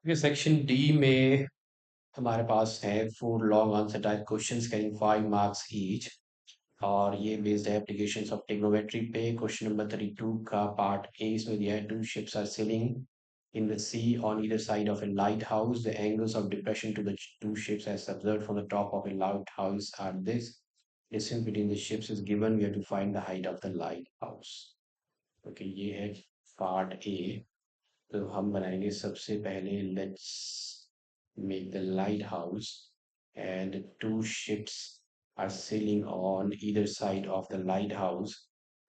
ये section D में हमारे पास है 4 long answer type questions carrying 5 marks each. और ये बेस्ड है एप्लीकेशन ऑफ ट्रिग्नोमेट्री पे। क्वेश्चन नंबर 32 का पार्ट ए इसमें दिया है। Two ships are sailing in the sea on either side of a lighthouse. The angles of depression to the two ships as observed from the top of a lighthouse are this. Distance between the ships is given. We have to find the height of the lighthouse. Okay, ये है part A. तो हम बनाएंगे सबसे पहले let's make the lighthouse and two ships are sailing on either side of the lighthouse.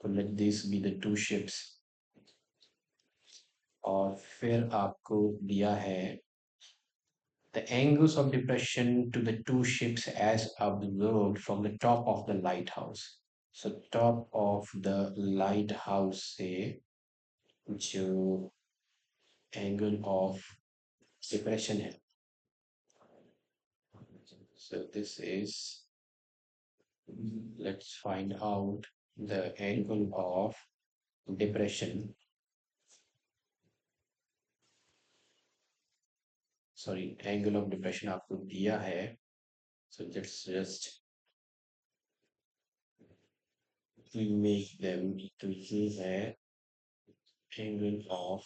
तो let this be the two ships. और फिर आपको दिया है the angles of depression to the two ships as observed from the top of the lighthouse. So top of the lighthouse से जो angle of depression है, so this is, let's find out the angle of depression, sorry, angle of depression आपको दिया है। So let's just make them, तो ये है angle of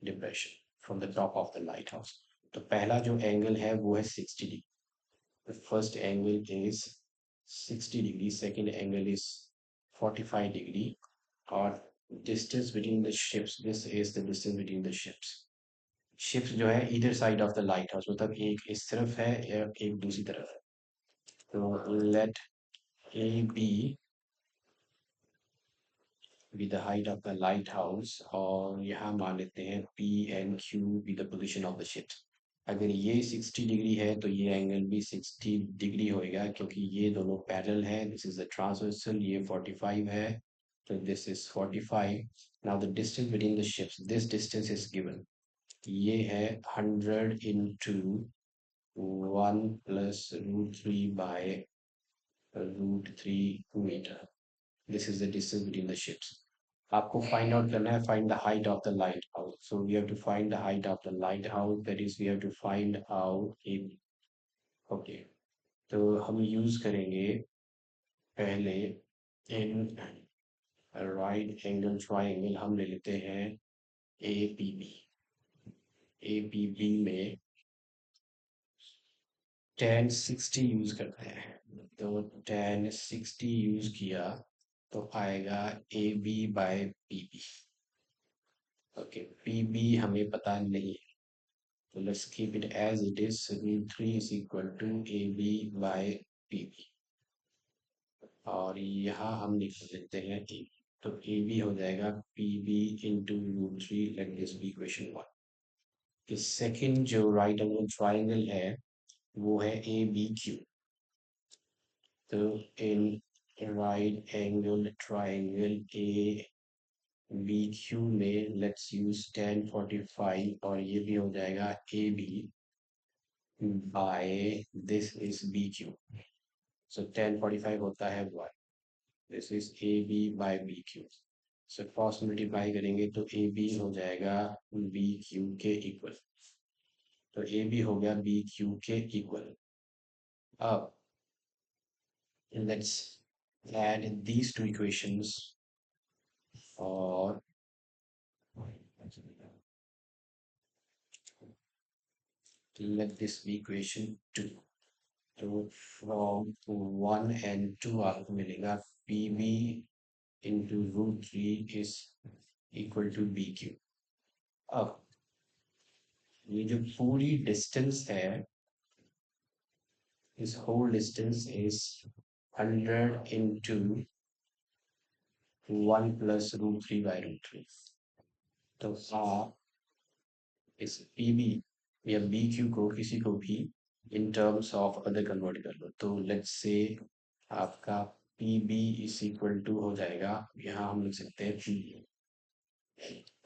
depression from the top of the lighthouse। तो पहला जो एंगल है वो है 60 degree. The first angle is 60 degree, second angle is 45 degree, और distance between the ships, this is the distance between the ships। Ships जो है either side of the light house, मतलब एक इस तरफ है या एक दूसरी तरफ है। तो let A B the height of the lighthouse, और यहाँ मान लेते हैं P and Q be the position of the ships. अगर ये 60 डिग्री है तो ये एंगल भी 60 डिग्री होएगा, क्योंकि ये दोनों पैरेलल है। दिस इज द ट्रांसवर्सल, ये 45 है, तो this is 45। Now the distance between the ships, this distance is given, ये है 100 into 1 plus √3 by √3 metre. This is the distance between the ships. आपको फाइंड आउट करना है, find the height of the lighthouse. So we have to find the height of the lighthouse, that is we have to find out in, okay. तो हम use करेंगे पहले इन right angle triangle, हम ले लेते हैं A P B. A P B में tan 60 use करते हैं। तो tan 60 यूज किया तो आएगा A B by P B. Okay, P B हमें पता नहीं है, तो let's keep it as it is. √3 is equal to A B by P B, और यहाँ हम लिख देते हैं ए बी। तो ए बी हो जाएगा P B into √3। Let this be equation 1। Second जो राइट एंगल ट्राइंगल है वो है ए बी क्यू। तो in right angle triangle A B Q में लेट्स यूज tan 45, और ये भी हो जाएगा A B by this is B Q. So tan 45 होता है 1, this is A B by B Q. So cross multiply करेंगे तो ए बी हो जाएगा बी क्यू के इक्वल। तो ए बी हो गया बी क्यू के इक्वल। अब let's add these two equations, or let this be equation 2। तो from 1 and 2 आपको मिलेगा P B into √3 is equal to B Q. अब ये जो पूरी डिस्टेंस है, इस whole distance is 100 into 1 plus √3 by √3। तो आप इस पी बी या बी क्यू को किसी को भी in terms of other convert कर लो। तो लेट्स से आपका P B is equal to हो जाएगा, यहाँ हम लिख सकते हैं पी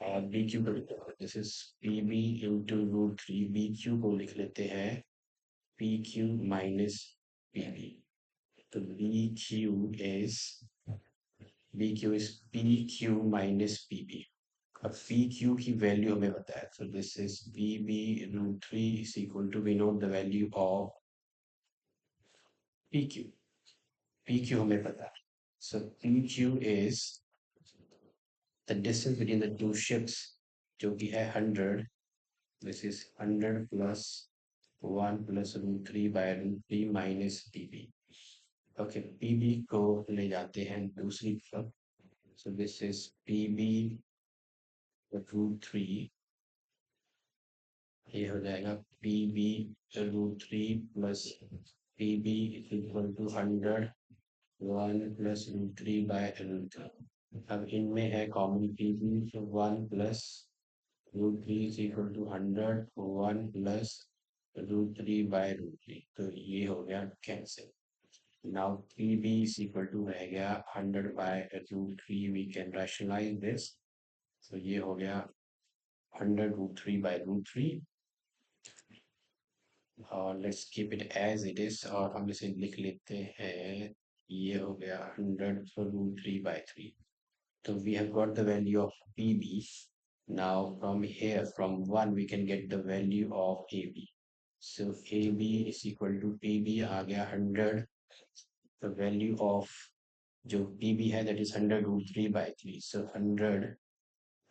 और बी क्यू को लिख लेते हैं, this is P B into √3। B Q को लिख लेते हैं P Q minus P B. तो B Q is P Q minus P B. अब पी क्यू की वैल्यू हमें पता है, so this is P B root three is equal to we note the value of P Q. P Q हमें पता है, सो P Q is the distance between the two ships, जो कि है 100। This is 100 plus 1 plus root three by root three minus P B. Okay, P B को ले जाते हैं दूसरी तरफ, so this is P B root three, ये हो जाएगा P B root three plus P B equal to 100 1 plus root three by root three. अब इनमें है कॉमन पी बी, तो 1 plus root three is equal to 100 1 plus root three by root three, तो ये हो गया cancel. Now P B is equal to रह गया 100 by root three, we can rationalise this, तो ये हो गया 100 root three by root three, और let's keep it as it is, और हम इसे लिख लेते हैं, ये हो गया 100 root three by three. So we have got the value of PB. Now from here, from 1, we can get the value of AB. So AB is equal to PB आ गया 100. The value of जो PB है that is 100 root 3 by 3. So 100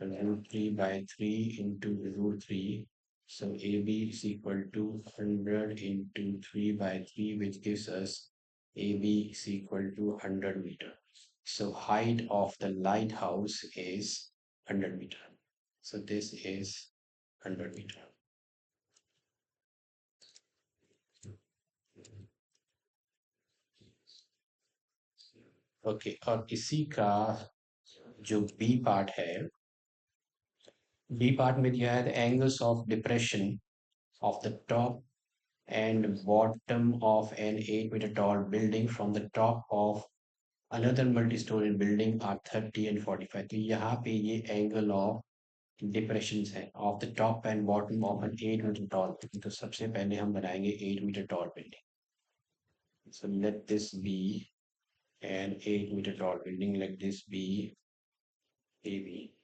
root 3 by 3 into root 3. So AB is equal to 100 into 3 by 3, which gives us AB is equal to 100 meter. So height of the lighthouse is 100 meter. So this is 100 meter. Okay, और इसी का जो B part है, B part में दिया है the angles of depression of the top and bottom of an 8-meter tall building from the top of another multi-story building are 30 and 45। तो यहाँ पे ये एंगल ऑफ डिप्रेशन है of the top and bottom of an eight metre tall building. तो सबसे पहले हम बनाएंगे eight metre tall building. So let this be an eight metre tall building, let this be A B.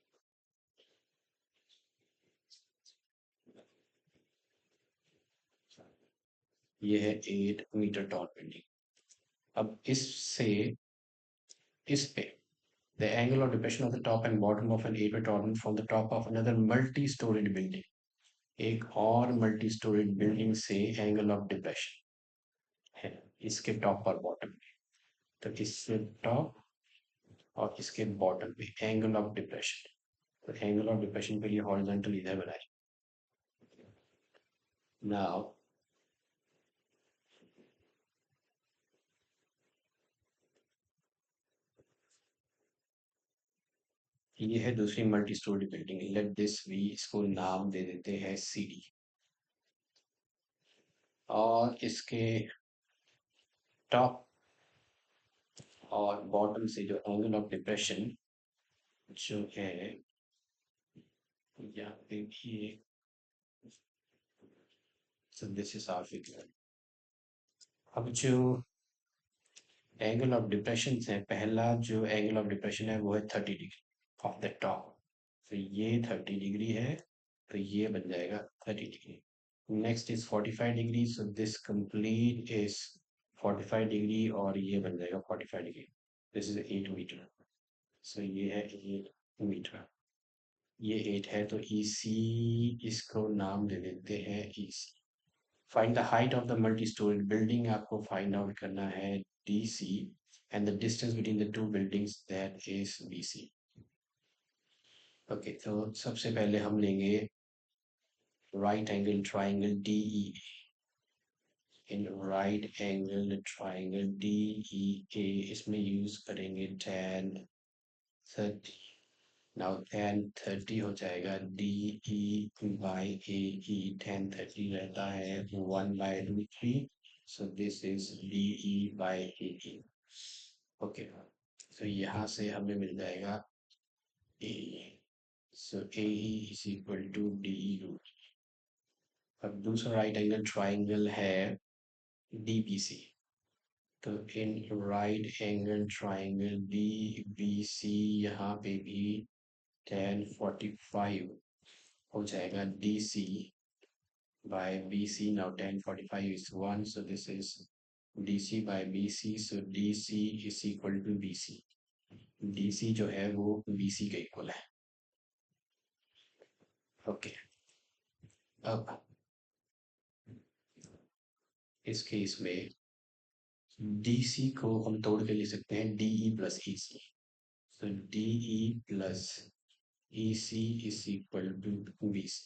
ये है 8-मीटर टॉल बिल्डिंग। अब इससे इस पे the angle of depression of the top and bottom of an 8-meter tall from the top of another multi-storied building, एक और multi-storied building से angle of depression है इसके टॉप और बॉटम में। तो इससे टॉप और इसके बॉटम पे एंगल ऑफ डिप्रेशन, तो एंगल ऑफ डिप्रेशन के लिए हॉरिजॉन्टल इधर बनाए। नाउ ये है दूसरी multi storey building, let this V, इसको नाम दे देते हैं सी डी। और इसके टॉप और बॉटम से जो एंगल ऑफ डिप्रेशन जो है, यहाँ पे भी, so this is our figure। अब जो एंगल ऑफ डिप्रेशन है, पहला जो एंगल ऑफ डिप्रेशन है वो है 30 डिग्री ऑफ द टॉप, तो ये 30 डिग्री है, तो ये बन जाएगा 30 degree. Next is 45 degree, so this complete is 45 degree, और ये बन जाएगा 45 डिग्री। दिस इज 8 मीटर, सो ये है 8 मीटर, ये 8 है, तो EC, इसको नाम दे देते हैं EC। Find the height of the multi storey building, आपको फाइंड आउट करना है DC and the distance between the two buildings, that is BC। Okay, तो सबसे पहले हम लेंगे राइट एंगल ट्राइंगल DEA। इन राइट एंगल ट्राइंगल DEA इसमें use करेंगे tan 30। नाउ tan 30 हो जाएगा DE by AE, tan 30 रहता है 1/√3, so this is DE by AE। Okay, तो यहाँ से हमें मिल जाएगा AE, so AE is equal to DE√। अब दूसरा राइट एंगल ट्राइंगल है DBC, तो in right angle triangle DBC यहाँ पे भी 1045 हो जाएगा DC by BC. Now 1045 is 1, so this is DC by BC, so DC is equal to BC. DC जो है वो BC के इक्वल है. ओके, अब इस केस में DC को हम तोड़ के लिख सकते हैं DE plus EC. So DE plus EC is equal to BC.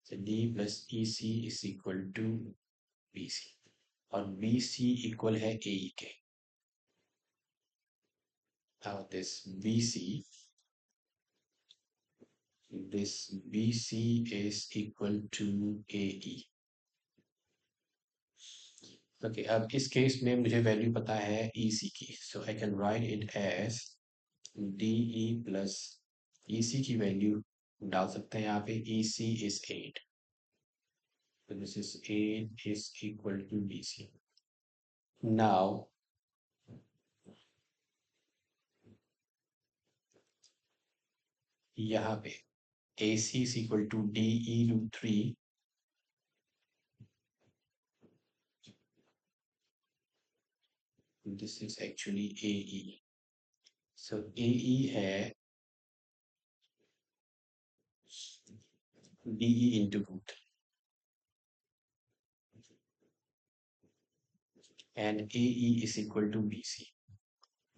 So D plus EC is equal to BC. और BC इक्वल है AE के. Now this BC is equal to AE. Okay, अब इस केस में मुझे value पता है EC की, so I can write it as DE plus EC की वैल्यू डाल सकते हैं यहाँ पे. EC is 8, so this is 8 is equal to BC. Now यहाँ पे AC is equal to DE root 3. This is actually AE. So AE है DE into root, and AE is equal to BC.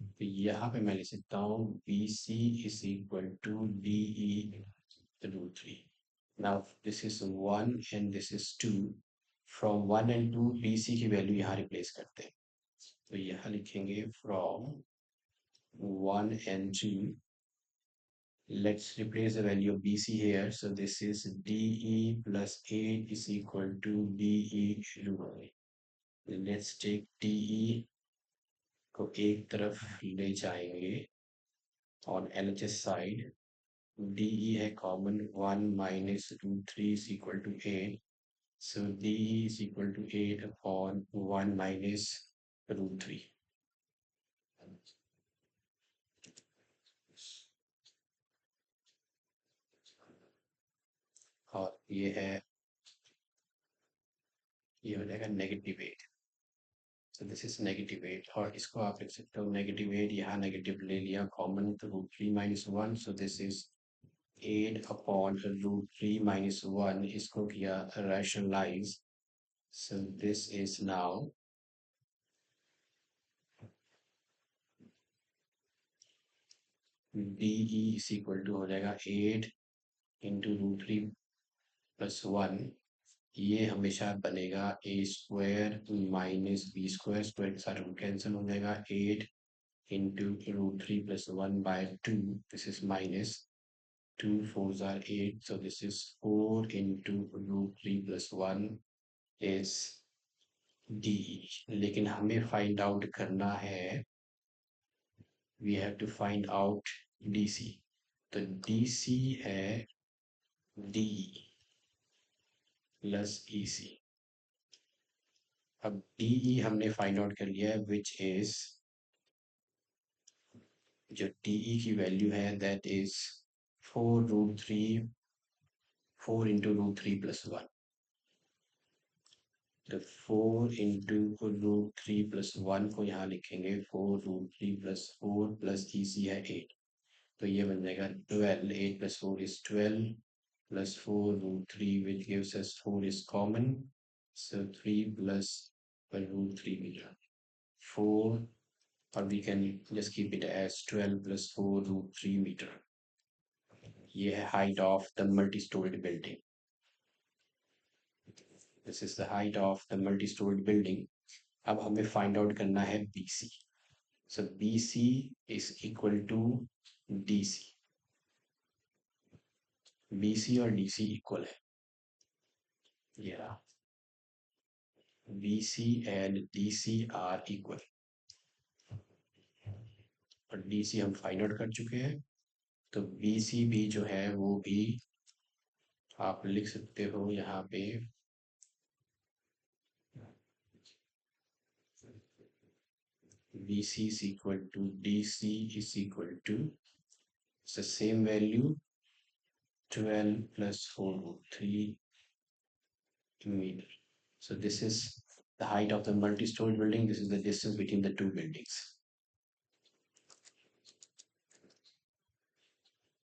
तो यहाँ पे मैं लिख सकता हूँ BC is equal to DE root 3. Now this is 1 and this is 2. From 1 and 2 BC की value यहाँ रिप्लेस करते हैं. तो यहाँ लिखेंगे from 1 and 2. Let's replace the value of BC here. So this is DE plus 8 is equal to DE root 3. Let's take DE को एक तरफ ले जाएंगे on LHS side. DE है common, 1 minus root 3 is equal to 8. So DE is equal to 8 upon 1 minus root 3. और ये हो जाएगा -8. So this is -8, और इसको आप लिख सकते हो -8, यहाँ नेगेटिव ले लिया कॉमन, तो root 3 minus 1. So this is 8 upon root 3 minus 1. इसको किया rationalize. So this is now DE is equal to हो जाएगा 8 into root 3 plus 1. ये हमेशा बनेगा a square minus b square. Square के साथ रूट कैंसिल हो जाएगा. 8 into root 3 plus 1 by 2. This is minus 2 4s are 8. So this is 4 into root 3 plus 1 is DE. लेकिन हमें फाइंड आउट करना है, we have to find out DC. तो DC है DE प्लस EC. अब DE हमने फाइंड आउट कर लिया है, विच इज जो DE की वैल्यू है that is 4 into root 3 plus 1. तो 4 into root 3 plus 1 को यहाँ लिखेंगे 4 root 3 plus 4 plus EC है 8. तो ये बन जाएगा 12. 8 plus 4 is 12 plus 4 root 3 which gives us 4 is common. So 3 plus root 3 meter 4, or we can just keep it as 12 plus 4 root 3 meter. ये है height of the multi-storied building. This is the height of the multi-storied building. अब हमें find out करना है BC. So BC is equal to DC. BC और DC equal है. Yeah. BC and DC are equal. और DC हम find out कर चुके हैं. तो BC भी जो है वो भी आप लिख सकते हो यहाँ पे BC is equal to DC is equal to It's the same value, 12 plus 4 root 3 meter. So this is the height of the multi-story building. This is the distance between the two buildings.